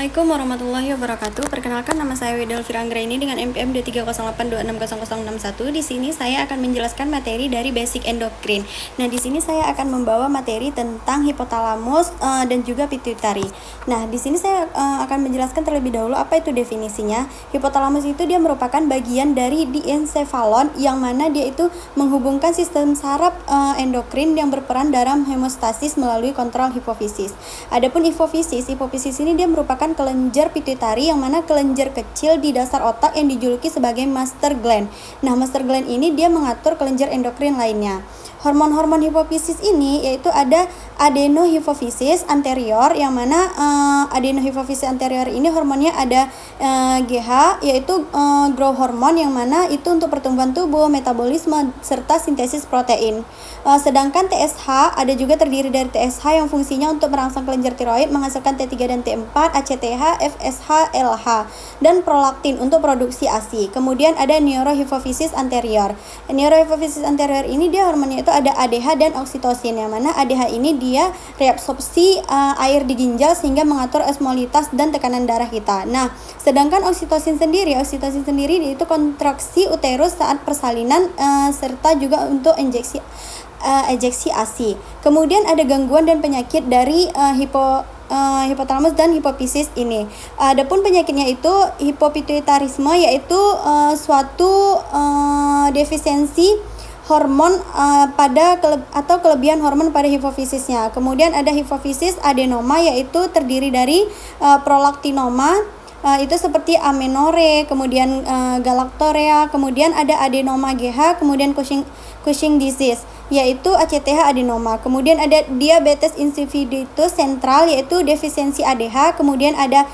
Assalamualaikum warahmatullahi wabarakatuh. Perkenalkan, nama saya Widal Firanggraini dengan NPM 230826061. Di sini saya akan menjelaskan materi dari basic endocrine. Nah, di sini saya akan membawa materi tentang hipotalamus dan juga pituitari. Nah, di sini saya akan menjelaskan terlebih dahulu apa itu definisinya. Hipotalamus itu dia merupakan bagian dari diencephalon yang mana dia itu menghubungkan sistem saraf endokrin yang berperan dalam hemostasis melalui kontrol hipofisis. Adapun hipofisis ini dia merupakan kelenjar pituitari yang mana kelenjar kecil di dasar otak yang dijuluki sebagai master gland. Nah, master gland ini dia mengatur kelenjar endokrin lainnya. Hormon-hormon hipofisis ini yaitu ada adenohipofisis anterior yang mana adenohipofisis anterior ini hormonnya ada GH yaitu growth hormone yang mana itu untuk pertumbuhan tubuh, metabolisme serta sintesis protein. Sedangkan TSH ada juga terdiri dari TSH yang fungsinya untuk merangsang kelenjar tiroid menghasilkan T3 dan T4, ACTH, FSH, LH dan prolaktin untuk produksi ASI. Kemudian ada neurohipofisis anterior. Neurohipofisis anterior ini dia hormonnya itu ada ADH dan oksitosin yang mana ADH ini dia reabsorpsi air di ginjal sehingga mengatur osmolitas dan tekanan darah kita. Nah, sedangkan oksitosin sendiri itu kontraksi uterus saat persalinan serta juga untuk ejeksi ASI. Kemudian ada gangguan dan penyakit dari hipotalamus dan hipofisis ini. Adapun penyakitnya itu hipopituitarisme yaitu suatu defisiensi hormon atau kelebihan hormon pada hipofisisnya. Kemudian ada hipofisis adenoma yaitu terdiri dari prolaktinoma itu seperti amenore, kemudian galactorea, kemudian ada adenoma GH, kemudian Cushing disease yaitu ACTH adenoma. Kemudian ada diabetes insipidus sentral yaitu defisiensi ADH, kemudian ada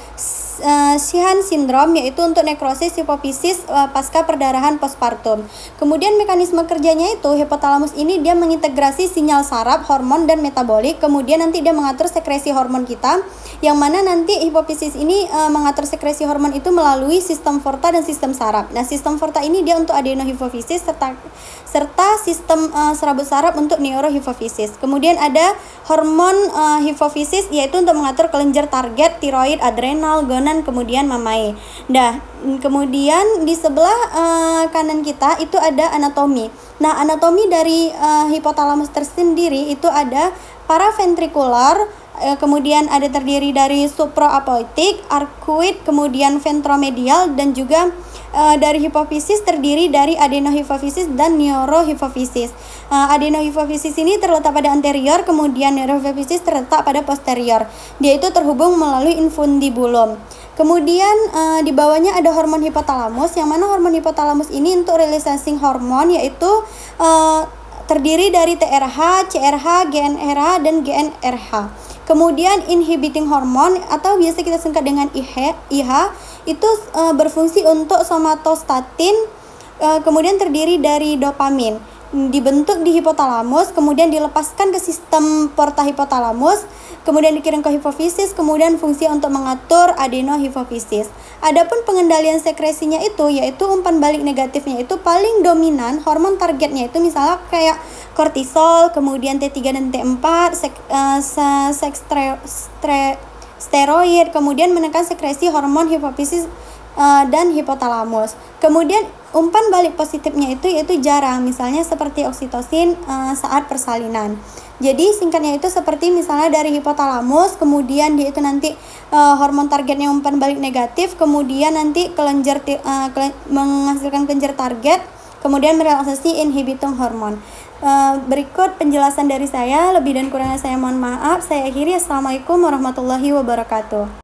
Sheehan syndrome yaitu untuk nekrosis hipofisis pasca perdarahan postpartum. Kemudian mekanisme kerjanya itu hipotalamus ini dia mengintegrasi sinyal saraf, hormon dan metabolik. Kemudian nanti dia mengatur sekresi hormon kita yang mana nanti hipofisis ini mengatur sekresi hormon itu melalui sistem porta dan sistem saraf. Nah, sistem porta ini dia untuk adenohipofisis serta sistem serabut saraf untuk neurohipofisis. Kemudian ada hormon hipofisis yaitu untuk mengatur kelenjar target, tiroid, adrenal, gonan, kemudian mamae. Nah, kemudian di sebelah kanan kita itu ada anatomi. Nah, anatomi dari hipotalamus tersendiri itu ada paraventrikular, kemudian ada terdiri dari supraapoitik, arcuate, kemudian ventromedial dan juga dari hipofisis terdiri dari adenohipofisis dan neurohipofisis. Adenohipofisis ini terletak pada anterior, kemudian neurohipofisis terletak pada posterior. Dia itu terhubung melalui infundibulum. Kemudian di bawahnya ada hormon hipotalamus yang mana hormon hipotalamus ini untuk releasing hormon yaitu terdiri dari TRH, CRH, GnRH dan GnRH. Kemudian inhibiting hormon atau biasa kita singkat dengan IH itu berfungsi untuk somatostatin, kemudian terdiri dari dopamin, dibentuk di hipotalamus, kemudian dilepaskan ke sistem porta hipotalamus, kemudian dikirim ke hipofisis, kemudian fungsi untuk mengatur adenohipofisis. Adapun pengendalian sekresinya itu yaitu umpan balik negatifnya itu paling dominan hormon targetnya itu misalnya kayak kortisol, kemudian T3 dan T4, steroid, kemudian menekan sekresi hormon hipofisis dan hipotalamus. Kemudian umpan balik positifnya itu yaitu jarang, misalnya seperti oksitosin saat persalinan. Jadi singkatnya itu seperti misalnya dari hipotalamus, kemudian dia itu nanti hormon targetnya umpan balik negatif, kemudian nanti menghasilkan kelenjar target, kemudian merelaksasi inhibiting hormon. Berikut penjelasan dari saya, lebih dan kurangnya saya mohon maaf. Saya akhiri. Assalamualaikum warahmatullahi wabarakatuh.